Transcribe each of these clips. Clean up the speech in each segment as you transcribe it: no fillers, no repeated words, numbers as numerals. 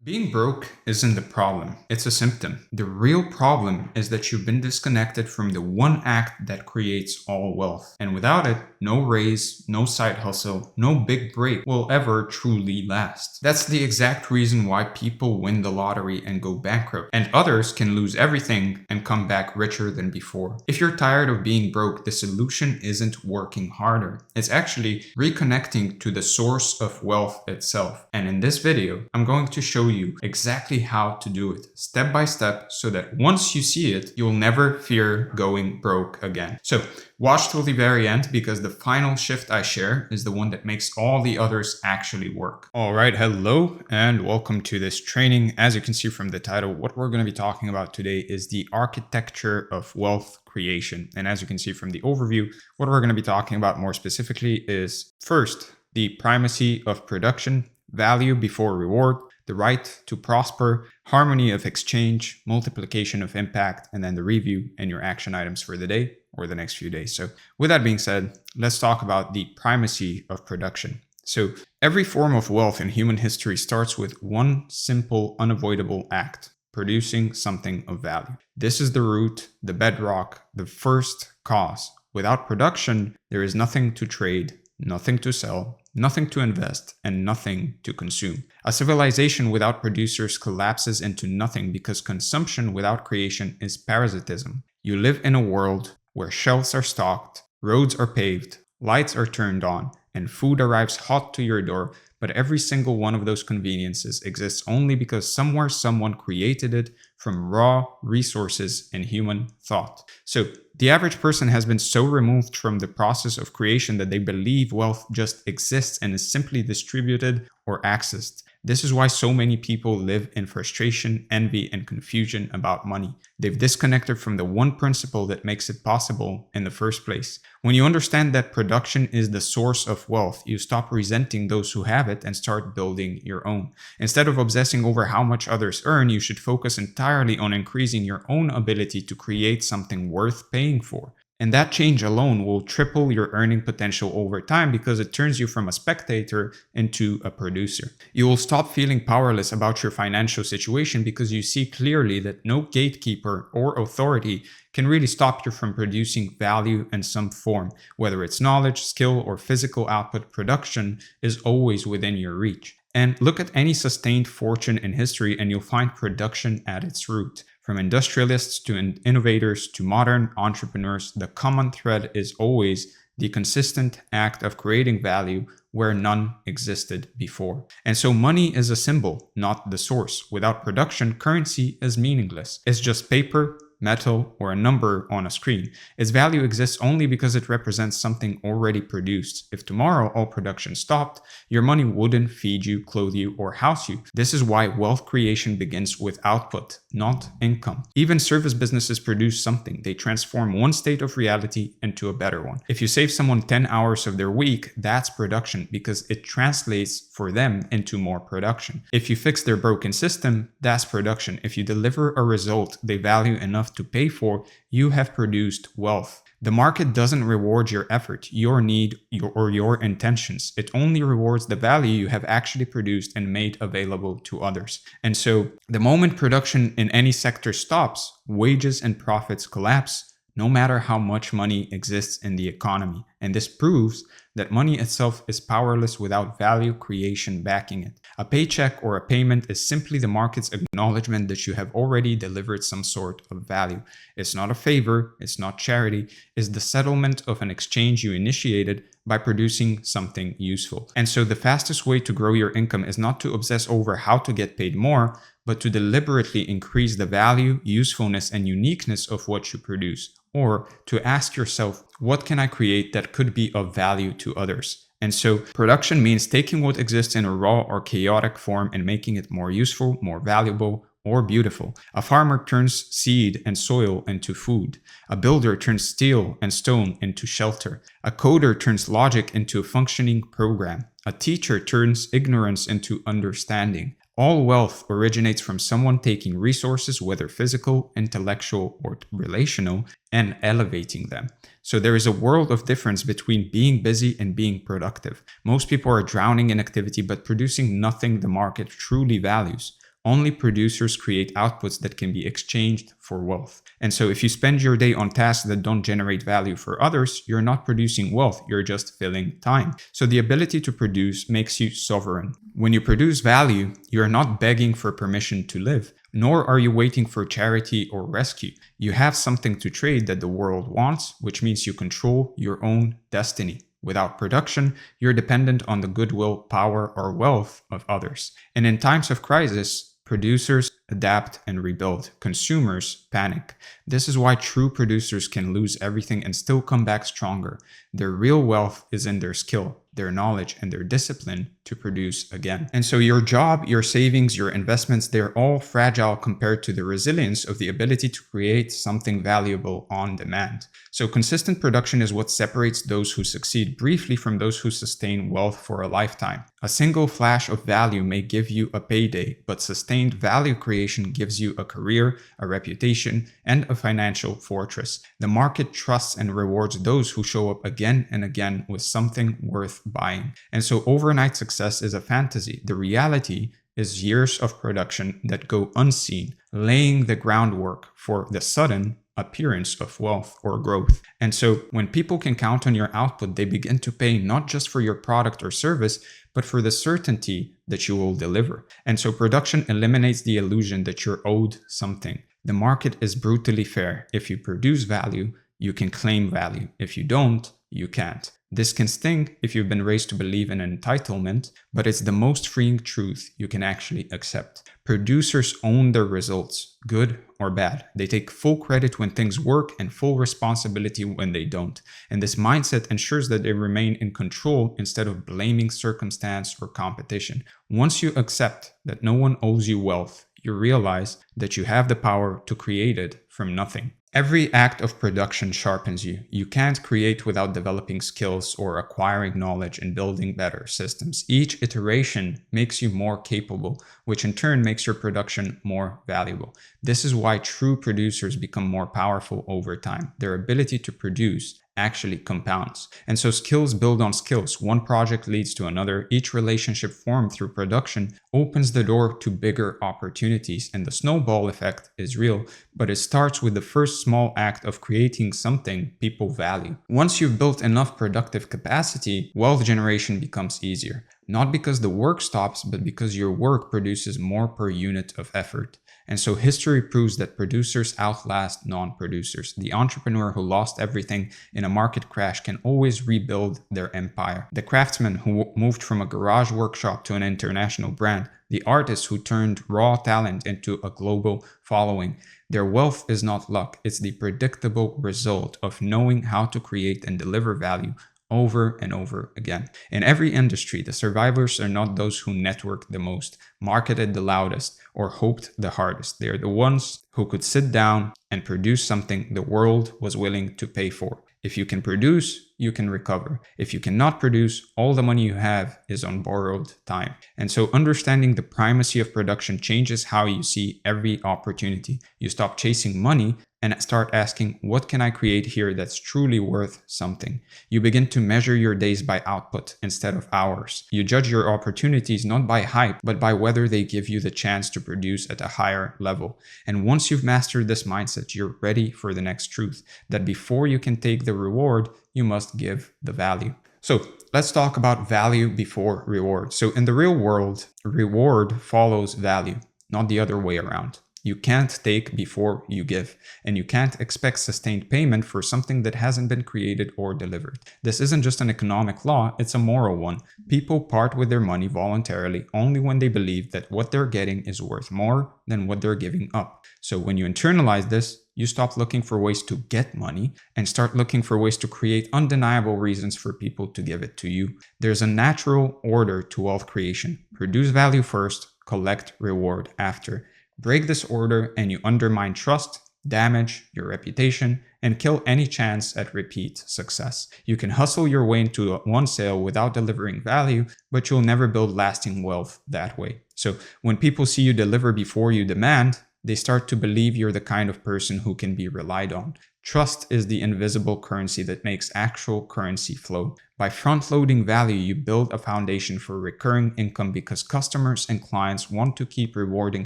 Being broke isn't the problem, it's a symptom. The real problem is that you've been disconnected from the one act that creates all wealth. And without it, no raise, no side hustle, no big break will ever truly last. That's the exact reason why people win the lottery and go bankrupt, and others can lose everything and come back richer than before. If you're tired of being broke, the solution isn't working harder. It's actually reconnecting to the source of wealth itself. And in this video, I'm going to show you exactly how to do it step by step so that once you see it, you'll never fear going broke again. So watch till the very end because the final shift I share is the one that makes all the others actually work. All right, hello and welcome to this training. As you can see from the title, what we're going to be talking about today is the architecture of wealth creation. And as you can see from the overview, what we're going to be talking about more specifically is first, the primacy of production, value before reward, the right to prosper, harmony of exchange, multiplication of impact, and then the review and your action items for the day or the next few days. So with that being said, let's talk about the primacy of production. So every form of wealth in human history starts with one simple, unavoidable act: producing something of value. This is the root, the bedrock, the first cause. Without production, there is nothing to trade, nothing to sell, nothing to invest, and nothing to consume. A civilization without producers collapses into nothing because consumption without creation is parasitism. You live in a world where shelves are stocked, roads are paved, lights are turned on, and food arrives hot to your door, but every single one of those conveniences exists only because somewhere someone created it from raw resources and human thought. So the average person has been so removed from the process of creation that they believe wealth just exists and is simply distributed or accessed. This is why so many people live in frustration, envy, and confusion about money. They've disconnected from the one principle that makes it possible in the first place. When you understand that production is the source of wealth, you stop resenting those who have it and start building your own. Instead of obsessing over how much others earn, you should focus entirely on increasing your own ability to create something worth paying for. And that change alone will triple your earning potential over time because it turns you from a spectator into a producer. You will stop feeling powerless about your financial situation because you see clearly that no gatekeeper or authority can really stop you from producing value in some form. Whether it's knowledge, skill, or physical output, production is always within your reach. And look at any sustained fortune in history and you'll find production at its root. From industrialists to innovators to modern entrepreneurs, the common thread is always the consistent act of creating value where none existed before. And so money is a symbol, not the source. Without production, currency is meaningless. It's just paper, metal, or a number on a screen. Its value exists only because it represents something already produced. If tomorrow all production stopped, your money wouldn't feed you, clothe you, or house you. This is why wealth creation begins with output, not income. Even service businesses produce something. They transform one state of reality into a better one. If you save someone 10 hours of their week, that's production because it translates for them into more production. If you fix their broken system, that's production. If you deliver a result they value enough to pay for, you have produced wealth. The market doesn't reward your effort, your need, or your intentions. It only rewards the value you have actually produced and made available to others. And so the moment production in any sector stops, wages and profits collapse, no matter how much money exists in the economy. And this proves that money itself is powerless without value creation backing it. A paycheck or a payment is simply the market's acknowledgement that you have already delivered some sort of value. It's not a favor, it's not charity, it's the settlement of an exchange you initiated by producing something useful. And so the fastest way to grow your income is not to obsess over how to get paid more, but to deliberately increase the value, usefulness, and uniqueness of what you produce. Or to ask yourself, what can I create that could be of value to others? And so production means taking what exists in a raw or chaotic form and making it more useful, more valuable, or beautiful. A farmer turns seed and soil into food. A builder turns steel and stone into shelter. A coder turns logic into a functioning program. A teacher turns ignorance into understanding. All wealth originates from someone taking resources, whether physical, intellectual, or relational, and elevating them. So there is a world of difference between being busy and being productive. Most people are drowning in activity but producing nothing the market truly values. Only producers create outputs that can be exchanged for wealth. And so if you spend your day on tasks that don't generate value for others, you're not producing wealth, you're just filling time. So the ability to produce makes you sovereign. When you produce value, you're not begging for permission to live, nor are you waiting for charity or rescue. You have something to trade that the world wants, which means you control your own destiny. Without production, you're dependent on the goodwill, power, or wealth of others. And in times of crisis, producers adapt and rebuild. Consumers panic. This is why true producers can lose everything and still come back stronger. Their real wealth is in their skill, their knowledge, and their discipline to produce again. And so your job, your savings, your investments, they're all fragile compared to the resilience of the ability to create something valuable on demand. So consistent production is what separates those who succeed briefly from those who sustain wealth for a lifetime. A single flash of value may give you a payday, but sustained value creation gives you a career, a reputation, and a financial fortress. The market trusts and rewards those who show up again and again with something worth buying. And so overnight success is a fantasy. The reality is years of production that go unseen, laying the groundwork for the sudden appearance of wealth or growth. And so when people can count on your output, they begin to pay not just for your product or service, but for the certainty that you will deliver. And so production eliminates the illusion that you're owed something. The market is brutally fair. If you produce value, you can claim value. If you don't, you can't. This can sting if you've been raised to believe in entitlement, but it's the most freeing truth you can actually accept. Producers own their results, good or bad. They take full credit when things work and full responsibility when they don't. And this mindset ensures that they remain in control instead of blaming circumstance or competition. Once you accept that no one owes you wealth, you realize that you have the power to create it from nothing. Every act of production sharpens you. You can't create without developing skills or acquiring knowledge and building better systems. Each iteration makes you more capable, which in turn makes your production more valuable. This is why true producers become more powerful over time. Their ability to produce actually compounds. And so skills build on skills. One project leads to another. Each relationship formed through production opens the door to bigger opportunities. And the snowball effect is real, but it starts with the first small act of creating something people value. Once you've built enough productive capacity, wealth generation becomes easier. Not because the work stops, but because your work produces more per unit of effort. And so history proves that producers outlast non-producers. The entrepreneur who lost everything in a market crash can always rebuild their empire. The craftsman who moved from a garage workshop to an international brand. The artist who turned raw talent into a global following. Their wealth is not luck. It's the predictable result of knowing how to create and deliver value over and over again. In every industry, the survivors are not those who networked the most, marketed the loudest, or hoped the hardest. They are the ones who could sit down and produce something the world was willing to pay for. If you can produce, you can recover. If you cannot produce, all the money you have is on borrowed time. And so understanding the primacy of production changes how you see every opportunity. You stop chasing money and start asking, what can I create here that's truly worth something? You begin to measure your days by output instead of hours. You judge your opportunities not by hype, but by whether they give you the chance to produce at a higher level. And once you've mastered this mindset, you're ready for the next truth, that before you can take the reward, you must give the value. So let's talk about value before reward. So in the real world, reward follows value, not the other way around. You can't take before you give, and you can't expect sustained payment for something that hasn't been created or delivered. This isn't just an economic law, it's a moral one. People part with their money voluntarily only when they believe that what they're getting is worth more than what they're giving up. So when you internalize this, you stop looking for ways to get money and start looking for ways to create undeniable reasons for people to give it to you. There's a natural order to wealth creation. Produce value first, collect reward after. Break this order and you undermine trust, damage your reputation, and kill any chance at repeat success. You can hustle your way into one sale without delivering value, but you'll never build lasting wealth that way. So when people see you deliver before you demand, they start to believe you're the kind of person who can be relied on. Trust is the invisible currency that makes actual currency flow. By front-loading value, you build a foundation for recurring income because customers and clients want to keep rewarding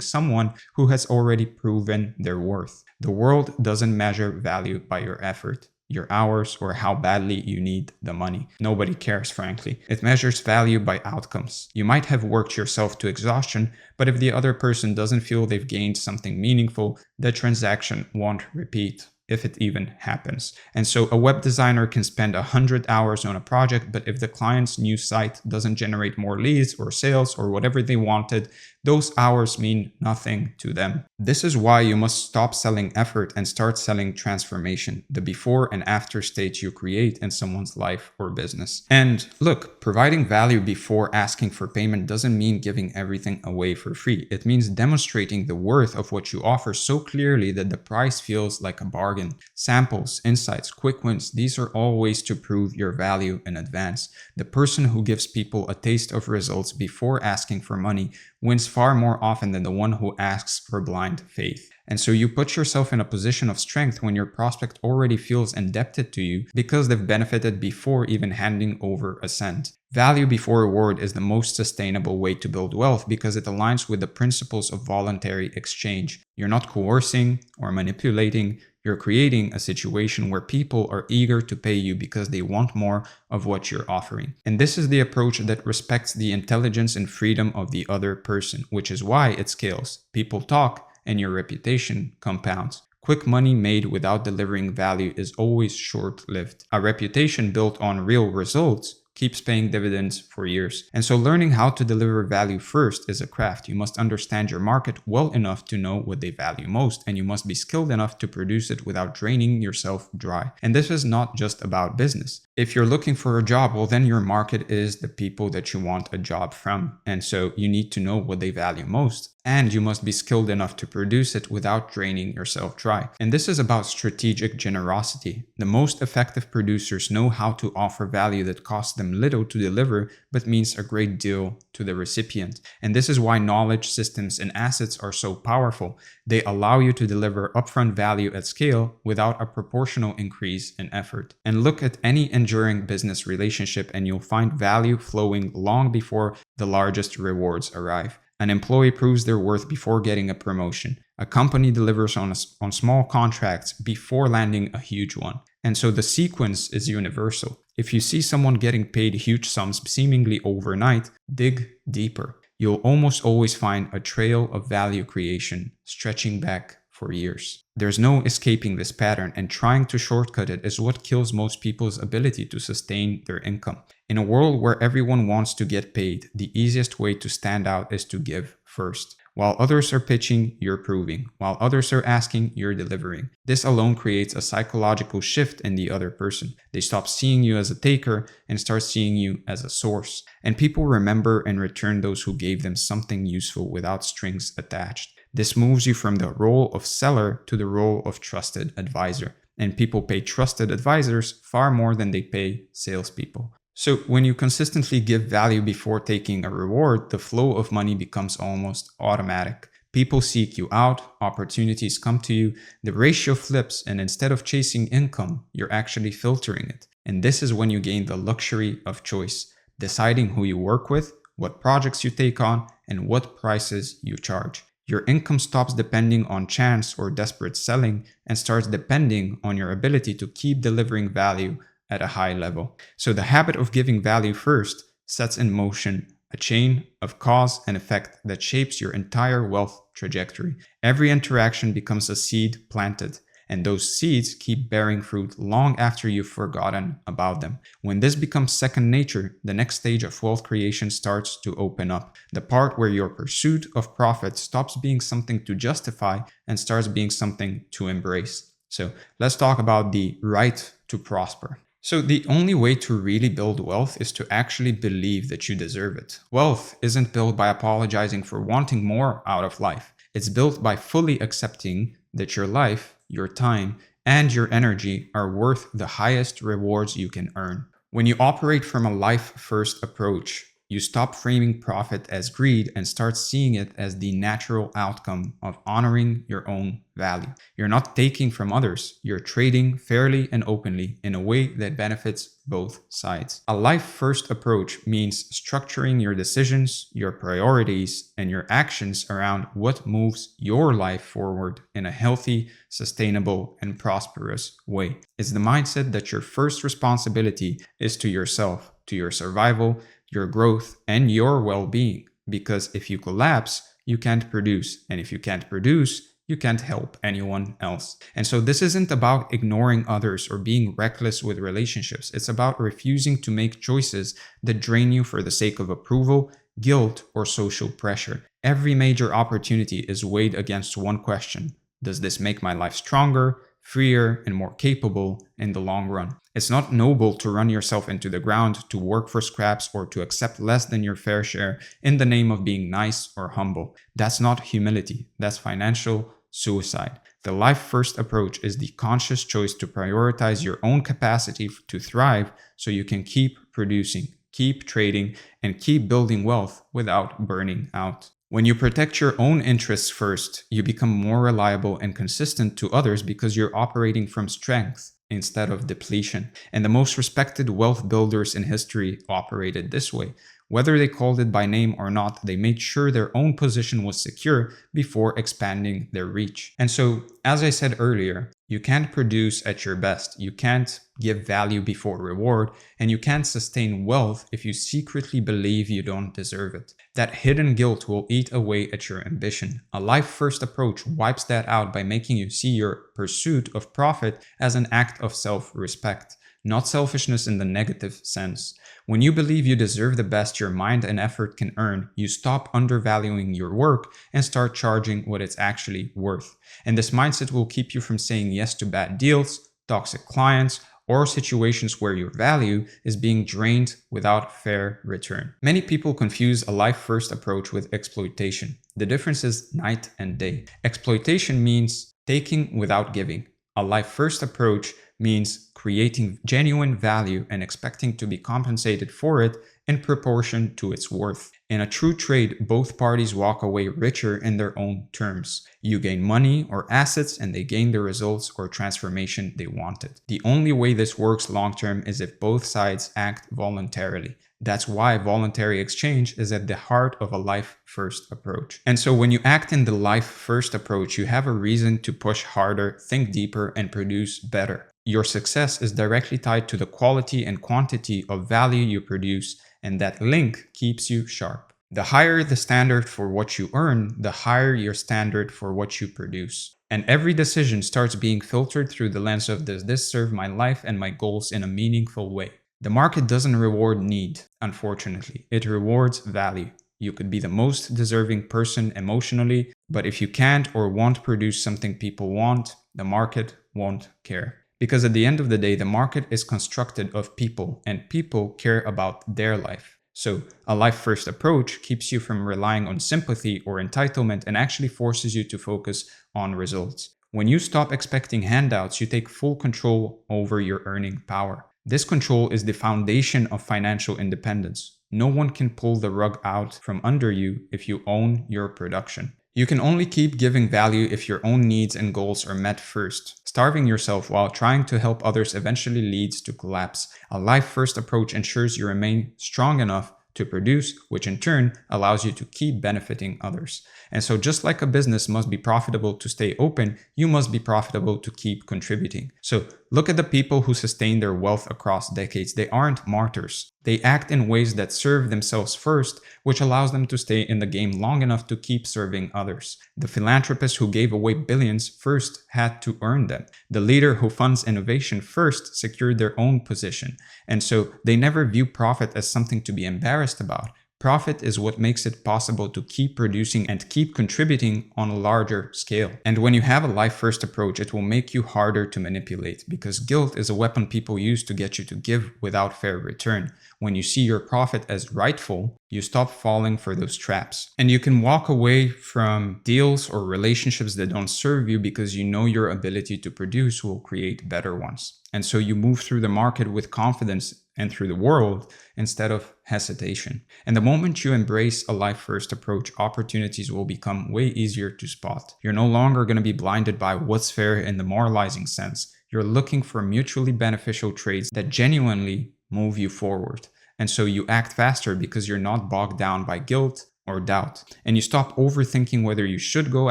someone who has already proven their worth. The world doesn't measure value by your effort, your hours, or how badly you need the money. Nobody cares, frankly. It measures value by outcomes. You might have worked yourself to exhaustion, but if the other person doesn't feel they've gained something meaningful, the transaction won't repeat, if it even happens. And so a web designer can spend 100 hours on a project, but if the client's new site doesn't generate more leads or sales or whatever they wanted, those hours mean nothing to them. This is why you must stop selling effort and start selling transformation, the before and after state you create in someone's life or business. And look, providing value before asking for payment doesn't mean giving everything away for free. It means demonstrating the worth of what you offer so clearly that the price feels like a bargain. Samples, insights, quick wins, these are all ways to prove your value in advance. The person who gives people a taste of results before asking for money wins far more often than the one who asks for blind faith. And so you put yourself in a position of strength when your prospect already feels indebted to you because they've benefited before even handing over a cent. Value before reward is the most sustainable way to build wealth because it aligns with the principles of voluntary exchange. You're not coercing or manipulating. You're creating a situation where people are eager to pay you because they want more of what you're offering. And this is the approach that respects the intelligence and freedom of the other person, which is why it scales. People talk and your reputation compounds. Quick money made without delivering value is always short-lived. A reputation built on real results keeps paying dividends for years. And so learning how to deliver value first is a craft. You must understand your market well enough to know what they value most, and you must be skilled enough to produce it without draining yourself dry. And this is not just about business. If you're looking for a job, well, then your market is the people that you want a job from. And so you need to know what they value most. And you must be skilled enough to produce it without draining yourself dry. And this is about strategic generosity. The most effective producers know how to offer value that costs them little to deliver, but means a great deal to the recipient. And this is why knowledge, systems, and assets are so powerful. They allow you to deliver upfront value at scale without a proportional increase in effort. And look at any enduring business relationship and you'll find value flowing long before the largest rewards arrive. An employee proves their worth before getting a promotion. A company delivers on small contracts before landing a huge one. And so the sequence is universal. If you see someone getting paid huge sums seemingly overnight, dig deeper. You'll almost always find a trail of value creation stretching back for years. There's no escaping this pattern, and trying to shortcut it is what kills most people's ability to sustain their income. In a world where everyone wants to get paid, the easiest way to stand out is to give first. While others are pitching, you're proving. While others are asking, you're delivering. This alone creates a psychological shift in the other person. They stop seeing you as a taker and start seeing you as a source. And people remember and return those who gave them something useful without strings attached. This moves you from the role of seller to the role of trusted advisor. And people pay trusted advisors far more than they pay salespeople. So when you consistently give value before taking a reward, the flow of money becomes almost automatic. People seek you out, opportunities come to you, the ratio flips, and instead of chasing income, you're actually filtering it. And this is when you gain the luxury of choice, deciding who you work with, what projects you take on, and what prices you charge. Your income stops depending on chance or desperate selling and starts depending on your ability to keep delivering value at a high level. So the habit of giving value first sets in motion a chain of cause and effect that shapes your entire wealth trajectory. Every interaction becomes a seed planted, and those seeds keep bearing fruit long after you've forgotten about them. When this becomes second nature, the next stage of wealth creation starts to open up. The part where your pursuit of profit stops being something to justify and starts being something to embrace. So let's talk about the right to prosper. So the only way to really build wealth is to actually believe that you deserve it. Wealth isn't built by apologizing for wanting more out of life. It's built by fully accepting that your life, your time, and your energy are worth the highest rewards you can earn. When you operate from a life-first approach, You stop framing profit as greed and start seeing it as the natural outcome of honoring your own value. You're not taking from others, you're trading fairly and openly in a way that benefits both sides. A life-first approach means structuring your decisions, your priorities, and your actions around what moves your life forward in a healthy, sustainable, and prosperous way. It's the mindset that your first responsibility is to yourself, to your survival, your growth, and your well-being. Because if you collapse, you can't produce. And if you can't produce, you can't help anyone else. And so this isn't about ignoring others or being reckless with relationships. It's about refusing to make choices that drain you for the sake of approval, guilt, or social pressure. Every major opportunity is weighed against one question. Does this make my life stronger, freer, and more capable in the long run? It's not noble to run yourself into the ground, to work for scraps, or to accept less than your fair share in the name of being nice or humble. That's not humility. That's financial suicide. The life-first approach is the conscious choice to prioritize your own capacity to thrive so you can keep producing, keep trading, and keep building wealth without burning out. When you protect your own interests first, you become more reliable and consistent to others because you're operating from strength instead of depletion. And the most respected wealth builders in history operated this way. Whether they called it by name or not, they made sure their own position was secure before expanding their reach. And so, as I said earlier, you can't produce at your best, you can't give value before reward, and you can't sustain wealth if you secretly believe you don't deserve it. That hidden guilt will eat away at your ambition. A life-first approach wipes that out by making you see your pursuit of profit as an act of self-respect, not selfishness in the negative sense. When you believe you deserve the best your mind and effort can earn, you stop undervaluing your work and start charging what it's actually worth. And this mindset will keep you from saying yes to bad deals, toxic clients, or situations where your value is being drained without fair return. Many people confuse a life-first approach with exploitation. The difference is night and day. Exploitation means taking without giving. A life-first approach means creating genuine value and expecting to be compensated for it in proportion to its worth. In a true trade, both parties walk away richer in their own terms. You gain money or assets and they gain the results or transformation they wanted. The only way this works long-term is if both sides act voluntarily. That's why voluntary exchange is at the heart of a life-first approach. And so when you act in the life-first approach, you have a reason to push harder, think deeper, and produce better. Your success is directly tied to the quality and quantity of value you produce, and that link keeps you sharp. The higher the standard for what you earn, the higher your standard for what you produce. And every decision starts being filtered through the lens of, does this serve my life and my goals in a meaningful way? The market doesn't reward need, unfortunately. It rewards value. You could be the most deserving person emotionally, but if you can't or won't produce something people want, the market won't care. Because at the end of the day, the market is constructed of people, and people care about their life. So a life-first approach keeps you from relying on sympathy or entitlement and actually forces you to focus on results. When you stop expecting handouts, you take full control over your earning power. This control is the foundation of financial independence. No one can pull the rug out from under you if you own your production. You can only keep giving value if your own needs and goals are met first. Starving yourself while trying to help others eventually leads to collapse. A life-first approach ensures you remain strong enough to produce, which in turn allows you to keep benefiting others. And so just like a business must be profitable to stay open, you must be profitable to keep contributing. So look at the people who sustain their wealth across decades. They aren't martyrs. They act in ways that serve themselves first, which allows them to stay in the game long enough to keep serving others. The philanthropist who gave away billions first had to earn them. The leader who funds innovation first secured their own position. And so they never view profit as something to be embarrassed about. Profit is what makes it possible to keep producing and keep contributing on a larger scale. And when you have a life-first approach, it will make you harder to manipulate because guilt is a weapon people use to get you to give without fair return. When you see your profit as rightful, you stop falling for those traps. And you can walk away from deals or relationships that don't serve you because you know your ability to produce will create better ones. And so you move through the market with confidence and through the world instead of hesitation. And the moment you embrace a life-first approach, opportunities will become way easier to spot. You're no longer going to be blinded by what's fair in the moralizing sense. You're looking for mutually beneficial trades that genuinely move you forward. And so you act faster because you're not bogged down by guilt or doubt. And you stop overthinking whether you should go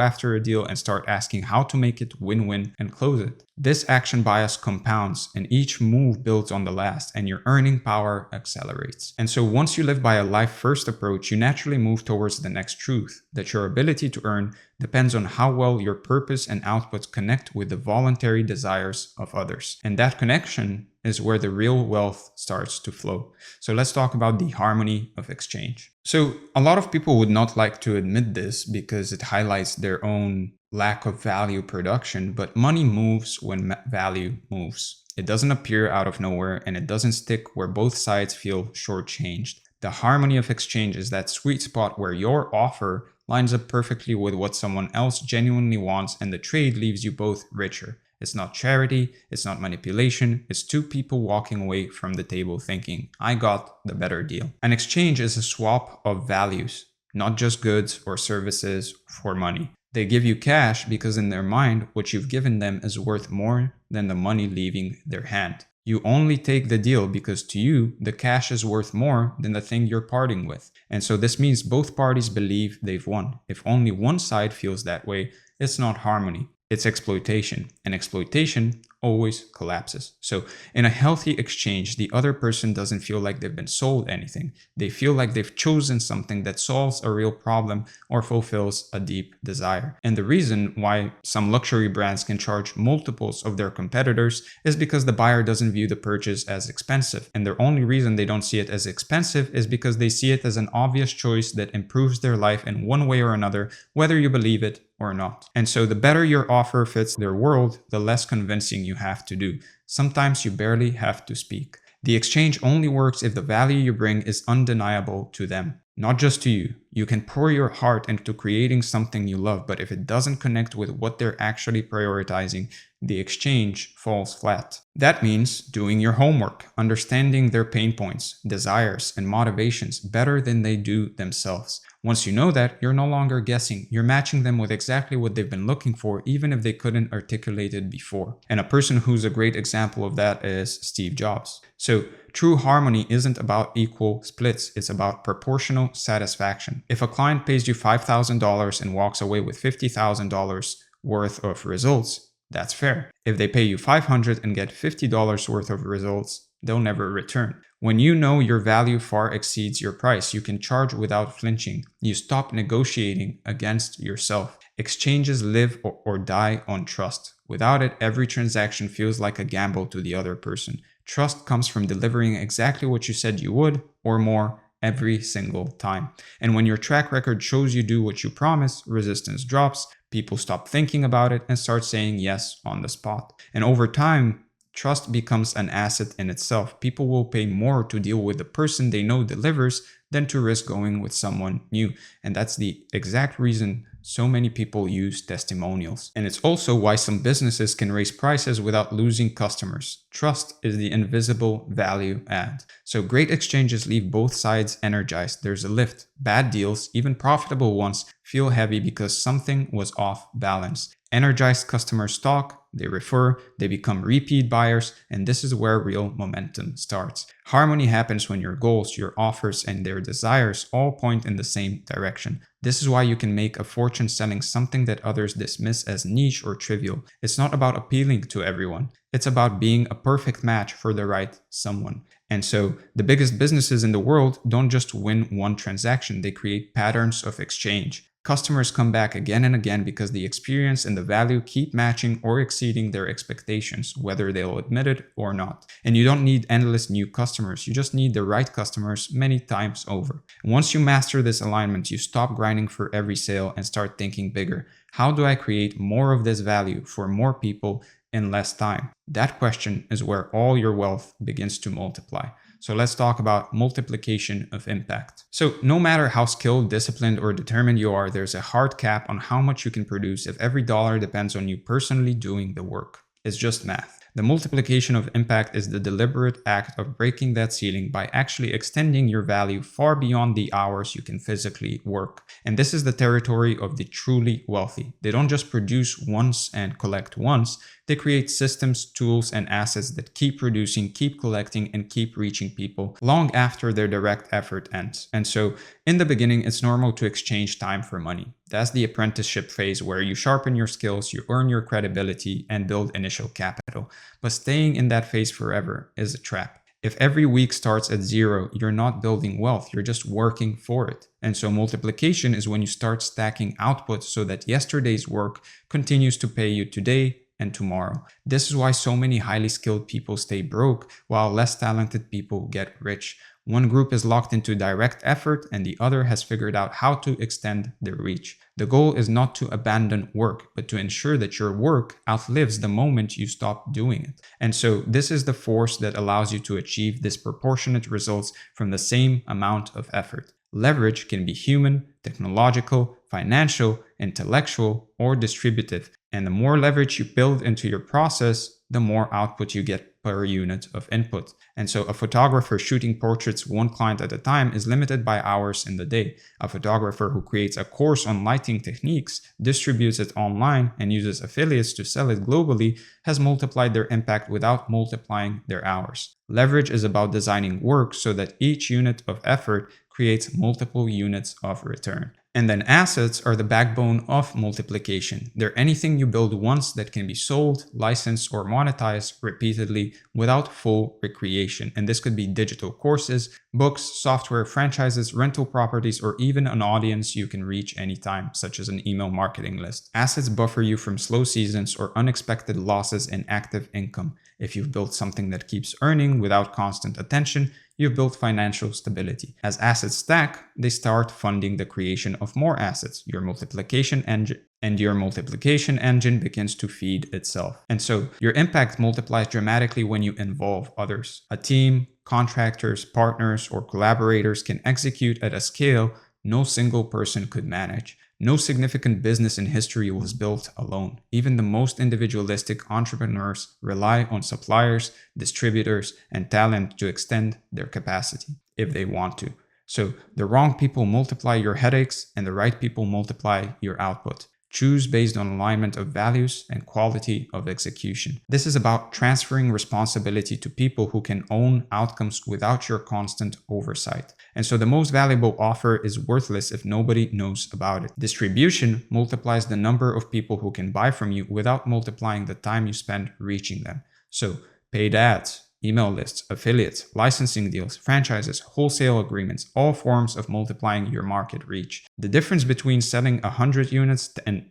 after a deal and start asking how to make it win-win and close it. This action bias compounds, and each move builds on the last, and your earning power accelerates. And so once you live by a life-first approach, you naturally move towards the next truth, that your ability to earn depends on how well your purpose and output connect with the voluntary desires of others. And that connection is where the real wealth starts to flow. So let's talk about the harmony of exchange. So a lot of people would not like to admit this because it highlights their own lack of value production, but money moves when value moves. It doesn't appear out of nowhere, and it doesn't stick where both sides feel shortchanged. The harmony of exchange is that sweet spot where your offer lines up perfectly with what someone else genuinely wants, and the trade leaves you both richer. It's not charity, it's not manipulation, it's two people walking away from the table thinking, I got the better deal. An exchange is a swap of values, not just goods or services for money. They give you cash because in their mind, what you've given them is worth more than the money leaving their hand. You only take the deal because to you, the cash is worth more than the thing you're parting with. And so this means both parties believe they've won. If only one side feels that way, it's not harmony. It's exploitation, and exploitation always collapses. So in a healthy exchange, the other person doesn't feel like they've been sold anything. They feel like they've chosen something that solves a real problem or fulfills a deep desire. And the reason why some luxury brands can charge multiples of their competitors is because the buyer doesn't view the purchase as expensive. And the only reason they don't see it as expensive is because they see it as an obvious choice that improves their life in one way or another, whether you believe it or not. And so the better your offer fits their world, the less convincing you have to do. Sometimes you barely have to speak. The exchange only works if the value you bring is undeniable to them, not just to you. You can pour your heart into creating something you love, but if it doesn't connect with what they're actually prioritizing, the exchange falls flat. That means doing your homework, understanding their pain points, desires, and motivations better than they do themselves. Once you know that, you're no longer guessing. You're matching them with exactly what they've been looking for, even if they couldn't articulate it before. And a person who's a great example of that is Steve Jobs. So true harmony isn't about equal splits. It's about proportional satisfaction. If a client pays you $5,000 and walks away with $50,000 worth of results, that's fair. If they pay you $500 and get $50 worth of results, they'll never return. When you know your value far exceeds your price, you can charge without flinching. You stop negotiating against yourself. Exchanges live or die on trust. Without it, every transaction feels like a gamble to the other person. Trust comes from delivering exactly what you said you would or more every single time. And when your track record shows you do what you promise, resistance drops, people stop thinking about it and start saying yes on the spot. And over time, trust becomes an asset in itself. People will pay more to deal with the person they know delivers than to risk going with someone new. And that's the exact reason so many people use testimonials. And it's also why some businesses can raise prices without losing customers. Trust is the invisible value add. So great exchanges leave both sides energized. There's a lift. Bad deals, even profitable ones, feel heavy because something was off balance. Energized customers talk, they refer, they become repeat buyers, and this is where real momentum starts. Harmony happens when your goals, your offers, and their desires all point in the same direction. This is why you can make a fortune selling something that others dismiss as niche or trivial. It's not about appealing to everyone. It's about being a perfect match for the right someone. And so the biggest businesses in the world don't just win one transaction, they create patterns of exchange. Customers come back again and again because the experience and the value keep matching or exceeding their expectations, whether they'll admit it or not. And you don't need endless new customers. You just need the right customers many times over. And once you master this alignment, you stop grinding for every sale and start thinking bigger. How do I create more of this value for more people in less time? That question is where all your wealth begins to multiply. So let's talk about multiplication of impact. So no matter how skilled, disciplined, or determined you are, there's a hard cap on how much you can produce if every dollar depends on you personally doing the work. It's just math. The multiplication of impact is the deliberate act of breaking that ceiling by actually extending your value far beyond the hours you can physically work. And this is the territory of the truly wealthy. They don't just produce once and collect once. They create systems, tools, and assets that keep producing, keep collecting, and keep reaching people long after their direct effort ends. And so, in the beginning, it's normal to exchange time for money. That's the apprenticeship phase where you sharpen your skills, you earn your credibility, and build initial capital. But staying in that phase forever is a trap. If every week starts at zero, you're not building wealth, you're just working for it. And so multiplication is when you start stacking output so that yesterday's work continues to pay you today and tomorrow. This is why so many highly skilled people stay broke while less talented people get rich. One group is locked into direct effort and the other has figured out how to extend their reach. The goal is not to abandon work, but to ensure that your work outlives the moment you stop doing it. And so this is the force that allows you to achieve disproportionate results from the same amount of effort. Leverage can be human, technological, financial, intellectual, or distributive. And the more leverage you build into your process, the more output you get per unit of input. And so a photographer shooting portraits one client at a time is limited by hours in the day. A photographer who creates a course on lighting techniques, distributes it online, and uses affiliates to sell it globally has multiplied their impact without multiplying their hours. Leverage is about designing work so that each unit of effort creates multiple units of return. And then assets are the backbone of multiplication. They're anything you build once that can be sold, licensed, or monetized repeatedly without full recreation. And this could be digital courses, books, software, franchises, rental properties, or even an audience you can reach anytime, such as an email marketing list. Assets buffer you from slow seasons or unexpected losses in active income. If you've built something that keeps earning without constant attention, you've built financial stability. As assets stack, they start funding the creation of more assets. Your multiplication engine begins to feed itself. And so your impact multiplies dramatically when you involve others. A team, contractors, partners, or collaborators can execute at a scale no single person could manage. No significant business in history was built alone. Even the most individualistic entrepreneurs rely on suppliers, distributors, and talent to extend their capacity if they want to. So the wrong people multiply your headaches and the right people multiply your output. Choose based on alignment of values and quality of execution. This is about transferring responsibility to people who can own outcomes without your constant oversight. And so the most valuable offer is worthless if nobody knows about it. Distribution multiplies the number of people who can buy from you without multiplying the time you spend reaching them. So paid ads, email lists, affiliates, licensing deals, franchises, wholesale agreements, all forms of multiplying your market reach. The difference between selling 100 units and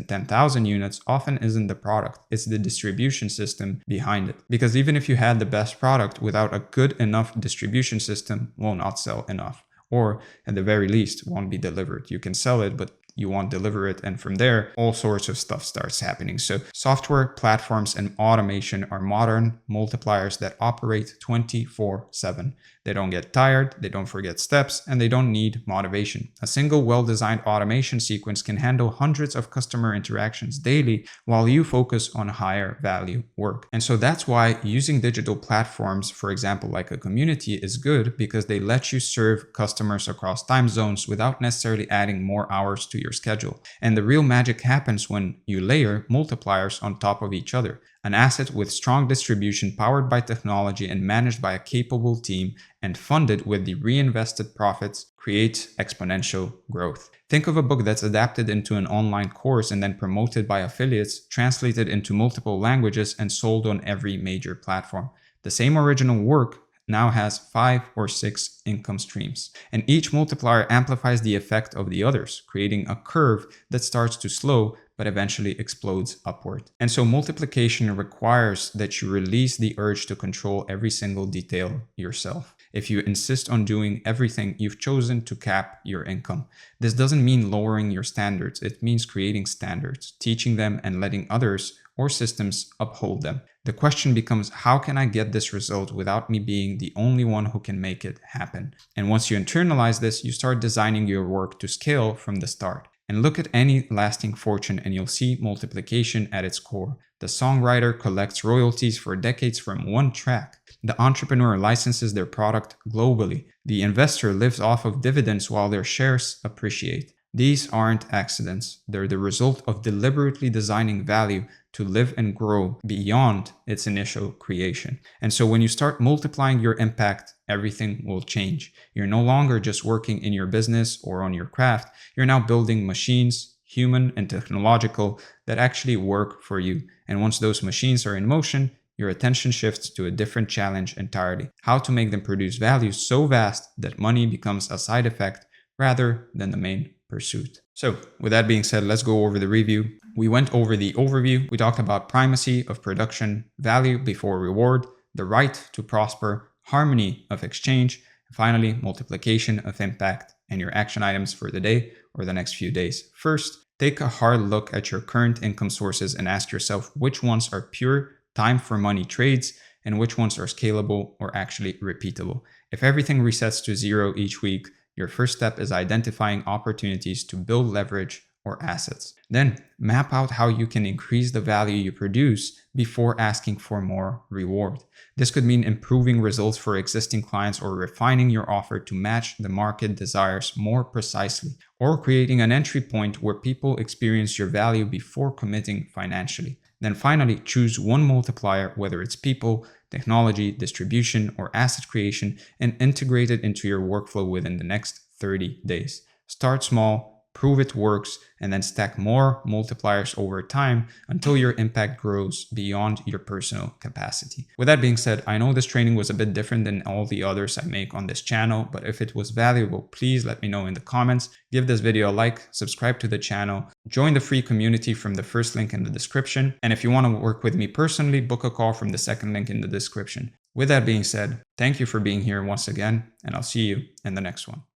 10,000 units often isn't the product, it's the distribution system behind it. Because even if you had the best product, without a good enough distribution system, will not sell enough. Or at the very least, won't be delivered. You can sell it, but you won't deliver it, and from there all sorts of stuff starts happening. So software, platforms, and automation are modern multipliers that operate 24/7. They don't get tired, they don't forget steps, and they don't need motivation. A single well-designed automation sequence can handle hundreds of customer interactions daily while you focus on higher value work. And so that's why using digital platforms, for example, like a community, is good, because they let you serve customers across time zones without necessarily adding more hours to your schedule. And the real magic happens when you layer multipliers on top of each other. An asset with strong distribution, powered by technology and managed by a capable team and funded with the reinvested profits, creates exponential growth. Think of a book that's adapted into an online course and then promoted by affiliates, translated into multiple languages, and sold on every major platform. The same original work now has 5 or 6 income streams. And each multiplier amplifies the effect of the others, creating a curve that starts to slow but eventually explodes upward. And so multiplication requires that you release the urge to control every single detail yourself. If you insist on doing everything, you've chosen to cap your income. This doesn't mean lowering your standards. It means creating standards, teaching them, and letting others or systems uphold them. The question becomes, how can I get this result without me being the only one who can make it happen? And once you internalize this, you start designing your work to scale from the start. And look at any lasting fortune and you'll see multiplication at its core. The songwriter collects royalties for decades from one track. The entrepreneur licenses their product globally. The investor lives off of dividends while their shares appreciate. These aren't accidents. They're the result of deliberately designing value to live and grow beyond its initial creation. And so when you start multiplying your impact, everything will change. You're no longer just working in your business or on your craft. You're now building machines, human and technological, that actually work for you. And once those machines are in motion, your attention shifts to a different challenge entirely. How to make them produce value so vast that money becomes a side effect rather than the main pursuit. So with that being said, let's go over the review. We went over the overview. We talked about primacy of production, value before reward, the right to prosper, harmony of exchange, and finally, multiplication of impact and your action items for the day or the next few days. First, take a hard look at your current income sources and ask yourself which ones are pure time for money trades and which ones are scalable or actually repeatable. If everything resets to zero each week, your first step is identifying opportunities to build leverage or assets. Then map out how you can increase the value you produce before asking for more reward. This could mean improving results for existing clients or refining your offer to match the market desires more precisely, or creating an entry point where people experience your value before committing financially. Then finally, choose one multiplier, whether it's people, technology, distribution, or asset creation, and integrate it into your workflow within the next 30 days. Start small, prove it works, and then stack more multipliers over time until your impact grows beyond your personal capacity. With that being said, I know this training was a bit different than all the others I make on this channel, but if it was valuable, please let me know in the comments. Give this video a like, subscribe to the channel, join the free community from the first link in the description, and if you want to work with me personally, book a call from the second link in the description. With that being said, thank you for being here once again, and I'll see you in the next one.